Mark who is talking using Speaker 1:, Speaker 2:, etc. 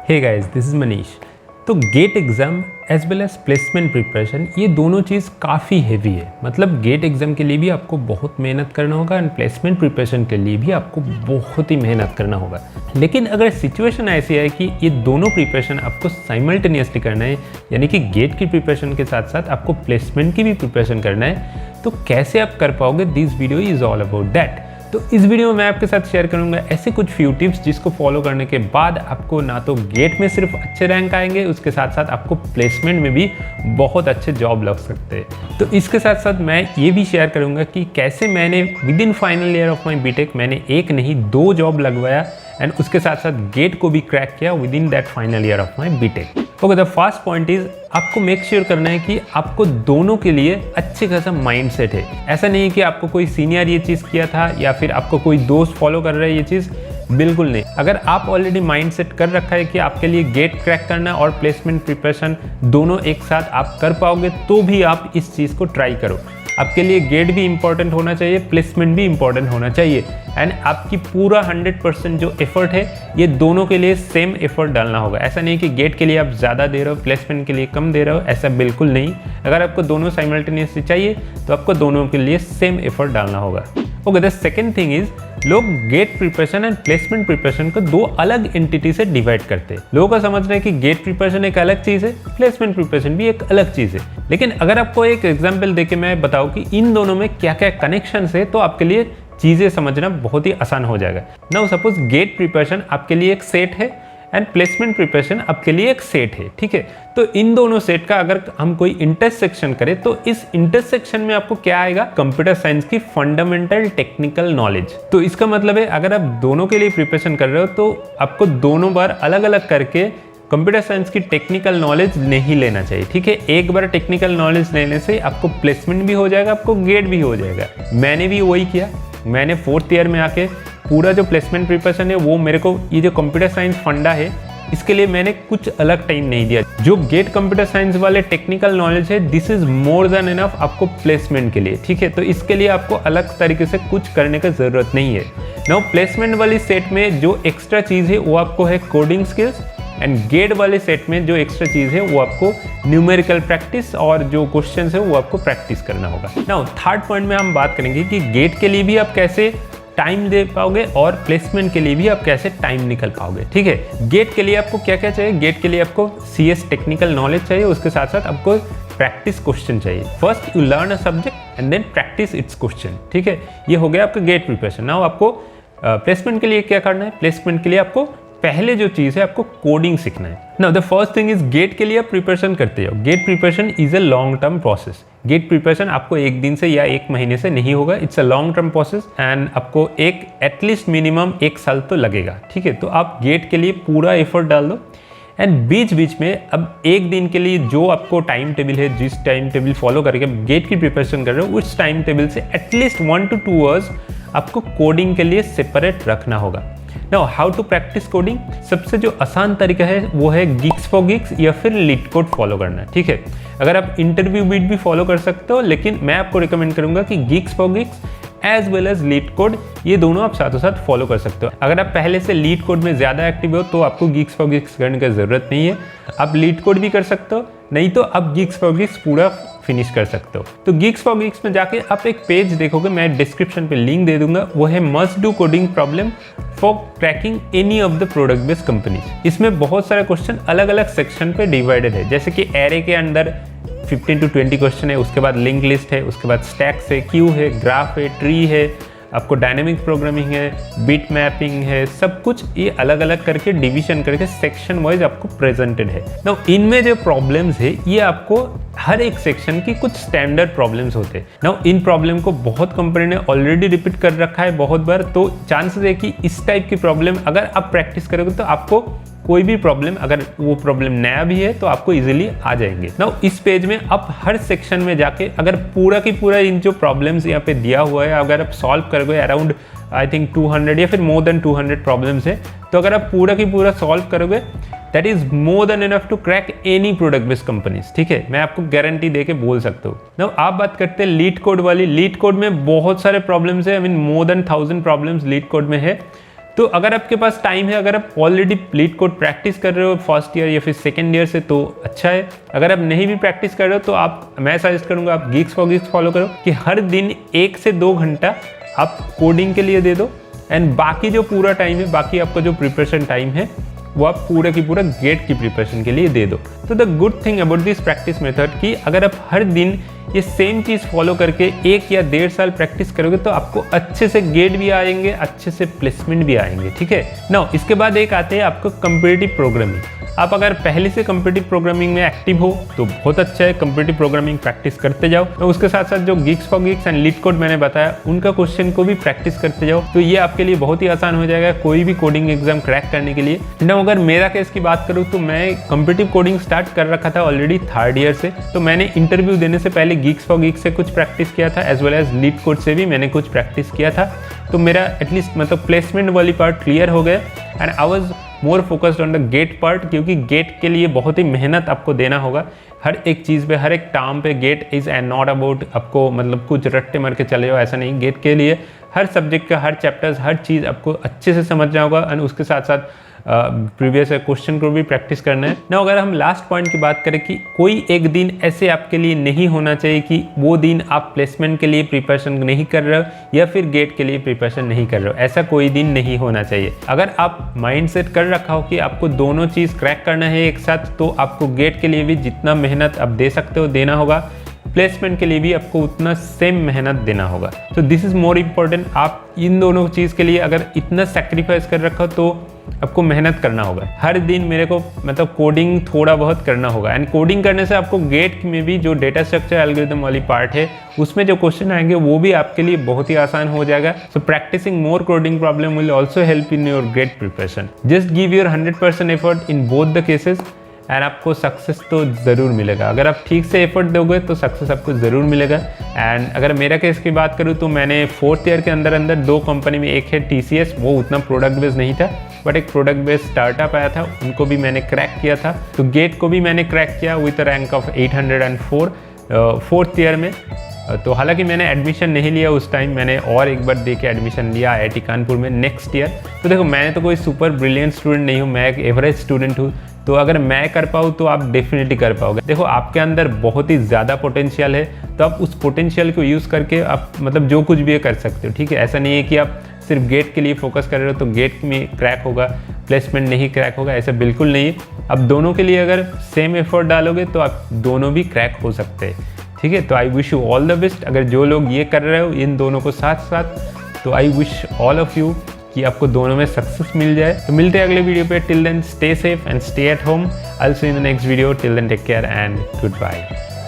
Speaker 1: Hey guys, this is Manish. तो GATE exam as well as placement preparation, ये दोनों चीज़ काफ़ी हेवी है। मतलब गेट एग्ज़ाम के लिए भी आपको बहुत मेहनत करना होगा एंड प्लेसमेंट प्रिपरेशन के लिए भी आपको बहुत ही मेहनत करना होगा। लेकिन अगर सिचुएशन ऐसी है कि ये दोनों प्रिपरेशन आपको साइमल्टेनियसली करना है, यानी कि गेट की प्रिपरेशन के साथ साथ आपको प्लेसमेंट की भी प्रिपरेशन करना है, तो कैसे आप कर पाओगे? This video is all about that. तो इस वीडियो में मैं आपके साथ शेयर करूंगा ऐसे कुछ फ्यू टिप्स जिसको फॉलो करने के बाद आपको ना तो गेट में सिर्फ अच्छे रैंक आएंगे, उसके साथ साथ आपको प्लेसमेंट में भी बहुत अच्छे जॉब लग सकते हैं। तो इसके साथ साथ मैं ये भी शेयर करूंगा कि कैसे मैंने within final year of my BTech मैंने एक नहीं 2 जॉब लगवाया एंड उसके साथ साथ गेट को भी क्रैक किया within that final year of my BTech. Okay, the first point is आपको मेक श्योर करना है कि आपको दोनों के लिए अच्छे खासा माइंड सेट है। ऐसा नहीं कि आपको कोई सीनियर ये चीज़ किया था या फिर आपको कोई दोस्त फॉलो कर रहा है ये चीज़, बिल्कुल नहीं। अगर आप ऑलरेडी माइंड सेट कर रखा है कि आपके लिए गेट क्रैक करना और प्लेसमेंट प्रिपरेशन दोनों एक साथ आप कर पाओगे, तो भी आप इस चीज़ को ट्राई करो। आपके लिए गेट भी इंपॉर्टेंट होना चाहिए, प्लेसमेंट भी इंपॉर्टेंट होना चाहिए एंड आपकी पूरा 100% जो एफर्ट है ये दोनों के लिए सेम एफर्ट डालना होगा। ऐसा नहीं कि गेट के लिए आप ज़्यादा दे रहे हो, प्लेसमेंट के लिए कम दे रहे हो, ऐसा बिल्कुल नहीं। अगर आपको दोनों साइमल्टेनियसली चाहिए तो आपको दोनों के लिए सेम एफर्ट डालना होगा। Okay, the second thing is लोग GATE preparation and placement preparation को 2 अलग एंटिटी से डिवाइड करते हैं। लोगों का समझना है कि गेट प्रिपरेशन एक अलग चीज़ है, प्लेसमेंट प्रिपरेशन भी एक अलग चीज़ है। लेकिन अगर आपको एक एग्जांपल देके मैं बताऊं कि इन दोनों में क्या क्या कनेक्शन है, तो आपके लिए चीज़ें समझना बहुत ही आसान हो जाएगा। नाउ सपोज गेट प्रिपरेशन आपके लिए एक सेट है एंड प्लेसमेंट प्रिपरेशन आपके लिए एक सेट है, ठीक है। तो इन दोनों सेट का अगर हम कोई इंटरसेक्शन करें तो इस इंटरसेक्शन में आपको क्या आएगा? कंप्यूटर साइंस की फंडामेंटल टेक्निकल नॉलेज। तो इसका मतलब है अगर आप दोनों के लिए प्रिपरेशन कर रहे हो तो आपको दोनों बार अलग अलग करके कंप्यूटर साइंस की टेक्निकल नॉलेज नहीं लेना चाहिए, ठीक है। एक बार टेक्निकल नॉलेज लेने से आपको प्लेसमेंट भी हो जाएगा, आपको गेट भी हो जाएगा। मैंने भी वही किया। मैंने 4th ईयर में आके पूरा जो प्लेसमेंट प्रिपरेशन है वो मेरे को ये जो कंप्यूटर साइंस फंडा है इसके लिए मैंने कुछ अलग टाइम नहीं दिया। जो गेट कंप्यूटर साइंस वाले टेक्निकल नॉलेज है this is more than enough आपको प्लेसमेंट के लिए, ठीक है। तो इसके लिए आपको अलग तरीके से कुछ करने की जरूरत नहीं है। नाउ प्लेसमेंट वाली सेट में जो एक्स्ट्रा चीज़ है वो आपको है कोडिंग स्किल्स एंड गेट वाले सेट में जो एक्स्ट्रा चीज़ है वो आपको न्यूमेरिकल प्रैक्टिस और जो क्वेश्चंस है वो आपको प्रैक्टिस करना होगा। नाउ थर्ड पॉइंट में हम बात करेंगे कि गेट के लिए भी आप कैसे टाइम दे पाओगे और प्लेसमेंट के लिए भी आप कैसे टाइम निकल पाओगे, ठीक है। गेट के लिए आपको क्या क्या चाहिए? गेट के लिए आपको CS टेक्निकल नॉलेज चाहिए, उसके साथ साथ आपको प्रैक्टिस क्वेश्चन चाहिए। First you learn a subject and then practise its question, ठीक है। ये हो गया आपका गेट प्रिपरेशन। नाउ आपको प्लेसमेंट के लिए क्या करना है? प्लेसमेंट के लिए आपको पहले जो चीज़ है आपको कोडिंग सीखना है। Now the first thing is GATE के लिए आप प्रिपरेशन करते हो। GATE preparation is a long term process. GATE preparation आपको एक दिन से या 1 महीने से नहीं होगा, it's a long term process and आपको एक एटलीस्ट मिनिमम 1 साल तो लगेगा, ठीक है। तो आप गेट के लिए पूरा एफर्ट डाल दो एंड बीच बीच में अब एक दिन के लिए जो आपको टाइम टेबल है, जिस टाइम टेबल फॉलो करके गेट की प्रिपरेशन कर रहे हो उस टाइम टेबल से एटलीस्ट 1 to 2 आवर्स आपको कोडिंग के लिए सेपरेट रखना होगा। Now how to practise coding? सबसे जो आसान तरीका है वो है Geeks for Geeks या फिर LeetCode फॉलो करना, ठीक है। अगर आप इंटरव्यू बीट भी फॉलो कर सकते हो, लेकिन मैं आपको रिकमेंड करूंगा कि Geeks for Geeks as well as LeetCode ये दोनों आप साथों साथ फॉलो कर सकते हो। अगर आप पहले से LeetCode में ज़्यादा एक्टिव हो तो आपको Geeks for Geeks करने की ज़रूरत नहीं है। आप LeetCode भी कर सकते हो, नहीं तो आप Geeks for Geeks पूरा फिनिश कर सकते हो। तो Geeks for Geeks में जाके आप एक पेज देखोगे, मैं डिस्क्रिप्शन पे लिंक दे दूंगा, वो है must do coding problem for cracking any of the product based companies. इसमें बहुत सारे क्वेश्चन अलग अलग सेक्शन पे डिवाइडेड है, जैसे कि एरे के अंदर 15 to 20 क्वेश्चन है, उसके बाद लिंक लिस्ट है, उसके बाद स्टैक्स है, क्यू है, ग्राफ है, ट्री है, आपको डायनेमिक प्रोग्रामिंग है, बिट मैपिंग है, सब कुछ ये अलग अलग करके डिवीजन करके सेक्शन वाइज आपको प्रेजेंटेड है। नाउ इनमें जो प्रॉब्लम्स है ये आपको हर एक सेक्शन की कुछ स्टैंडर्ड प्रॉब्लम्स होते हैं। नाउ इन प्रॉब्लम को बहुत कंपनी ने ऑलरेडी रिपीट कर रखा है बहुत बार, तो चांसेस है कि इस टाइप की प्रॉब्लम अगर आप प्रैक्टिस करोगे तो आपको कोई भी प्रॉब्लम, अगर वो प्रॉब्लम नया भी है तो आपको इजीली आ जाएंगे। नाउ इस पेज में आप हर सेक्शन में जाके अगर पूरा की पूरा इन जो प्रॉब्लम्स यहाँ पे दिया हुआ है अगर आप सॉल्व करोगे, अराउंड आई थिंक 200 या फिर मोर देन 200 प्रॉब्लम्स है, तो अगर आप पूरा की पूरा सॉल्व करोगे that is more than enough to crack any product based companies, ठीक है। मैं आपको गारंटी दे के बोल सकता हूँ। नाउ आप बात करते हैं LeetCode वाली। LeetCode में बहुत सारे प्रॉब्लम्स है, I mean more than 1000 problems LeetCode में है। तो अगर आपके पास टाइम है, अगर आप ऑलरेडी लीड कोड प्रैक्टिस कर रहे हो फर्स्ट ईयर या फिर सेकेंड ईयर से तो अच्छा है। अगर आप नहीं भी प्रैक्टिस कर रहे हो तो मैं सजेस्ट करूँगा आप Geeks for Geeks फॉलो करो कि हर दिन 1 से 2 घंटा आप कोडिंग के लिए दे दो एंड बाकी जो पूरा टाइम है, बाकी आपका जो प्रिपरेशन टाइम है वो आप पूरा की पूरा गेट की प्रिपरेशन के लिए दे दो। तो the good thing about this practice method कि अगर आप हर दिन ये सेम चीज़ फॉलो करके 1 या 1.5 साल प्रैक्टिस करोगे तो आपको अच्छे से गेट भी आएंगे, अच्छे से प्लेसमेंट भी आएंगे, ठीक है। नाउ इसके बाद एक आते हैं आपको कम्पिटिटिव प्रोग्रामिंग। आप अगर पहले से कम्पिटिटिव प्रोग्रामिंग में एक्टिव हो तो बहुत अच्छा है, कम्पिटिटिव प्रोग्रामिंग प्रैक्टिस करते जाओ। तो उसके साथ साथ जो Geeks for Geeks and leet code मैंने बताया उनका क्वेश्चन को भी प्रैक्टिस करते जाओ, तो ये आपके लिए बहुत ही आसान हो जाएगा कोई भी कोडिंग एग्जाम क्रैक करने के लिए। ना अगर मेरा केस की बात करूँ तो मैं कम्पिटिटिव कोडिंग स्टार्ट कर रखा था ऑलरेडी 3rd ईयर से, तो मैंने इंटरव्यू देने से पहले Geeks for Geeks से कुछ प्रैक्टिस किया था as well as LeetCode से भी मैंने कुछ प्रैक्टिस किया था। तो मेरा एटलीस्ट मतलब प्लेसमेंट वाली पार्ट क्लियर हो गया and I was more focused on the GATE part, क्योंकि गेट के लिए बहुत ही मेहनत आपको देना होगा। हर एक चीज़ पे, हर एक टर्म पे get is and not about आपको मतलब कुछ रट्टे मार के चले जाओ, ऐसा नहीं। गेट के लिए हर सब्जेक्ट का, हर चैप्टर्स, हर चीज़ आपको अच्छे से समझना होगा एंड उसके साथ साथ प्रीवियस क्वेश्चन को भी प्रैक्टिस करना है ना। अगर हम लास्ट पॉइंट की बात करें कि कोई एक दिन ऐसे आपके लिए नहीं होना चाहिए कि वो दिन आप प्लेसमेंट के लिए प्रिपरेशन नहीं कर रहे हो या फिर गेट के लिए प्रिपरेशन नहीं कर रहे हो, ऐसा कोई दिन नहीं होना चाहिए। अगर आप माइंड सेट कर रखा हो कि आपको दोनों चीज़ क्रैक करना है एक साथ, तो आपको गेट के लिए भी जितना मेहनत आप दे सकते हो देना होगा, प्लेसमेंट के लिए भी आपको उतना सेम मेहनत देना होगा। तो दिस इज़ मोर इम्पॉर्टेंट। आप इन दोनों चीज़ के लिए अगर इतना सेक्रीफाइस कर रखा हो तो आपको मेहनत करना होगा। हर दिन मेरे को मतलब कोडिंग थोड़ा बहुत करना होगा एंड कोडिंग करने से आपको गेट में भी जो डेटा स्ट्रक्चर एल्गोरिथम वाली पार्ट है उसमें जो क्वेश्चन आएंगे वो भी आपके लिए बहुत ही आसान हो जाएगा। So practising more coding problem will also help in your GATE preparation. Just give your 100% effort in both the cases and आपको सक्सेस तो ज़रूर मिलेगा। अगर आप ठीक से एफर्ट दोगे तो सक्सेस आपको ज़रूर मिलेगा। एंड अगर मेरा केस की बात करूँ तो मैंने 4th ईयर के अंदर 2 कंपनी में, एक है TCS, वो उतना प्रोडक्ट बेस्ड नहीं था बट एक प्रोडक्ट बेस्ड स्टार्टअप आया था, उनको भी मैंने क्रैक किया था। तो गेट को भी मैंने क्रैक किया with rank of 804 4th year में। तो हालांकि मैंने एडमिशन नहीं लिया उस टाइम, मैंने और एक बार दे के एडमिशन लिया IIT कानपुर में नेक्स्ट ईयर। तो देखो मैंने तो कोई सुपर ब्रिलियंट स्टूडेंट नहीं हूँ, मैं एक एवरेज स्टूडेंट हूँ। तो अगर मैं कर पाऊँ तो आप डेफिनेटली कर पाओगे। देखो आपके अंदर बहुत ही ज़्यादा पोटेंशियल है, तो आप उस पोटेंशियल को यूज़ करके आप मतलब जो कुछ भी कर सकते हो, ठीक है। ऐसा नहीं है कि आप सिर्फ गेट के लिए फोकस कर रहे हो तो गेट में क्रैक होगा, प्लेसमेंट नहीं क्रैक होगा, ऐसा बिल्कुल नहीं है। आप दोनों के लिए अगर सेम एफर्ट डालोगे तो आप दोनों भी क्रैक हो सकते हैं, ठीक है। तो I wish you all the best. अगर जो लोग ये कर रहे हो इन दोनों को साथ साथ, तो I wish all of you कि आपको दोनों में सक्सेस मिल जाए। तो मिलते हैं अगले वीडियो पे। Till then stay safe and stay at home. I will see you in the next video. Till then take care and good bye.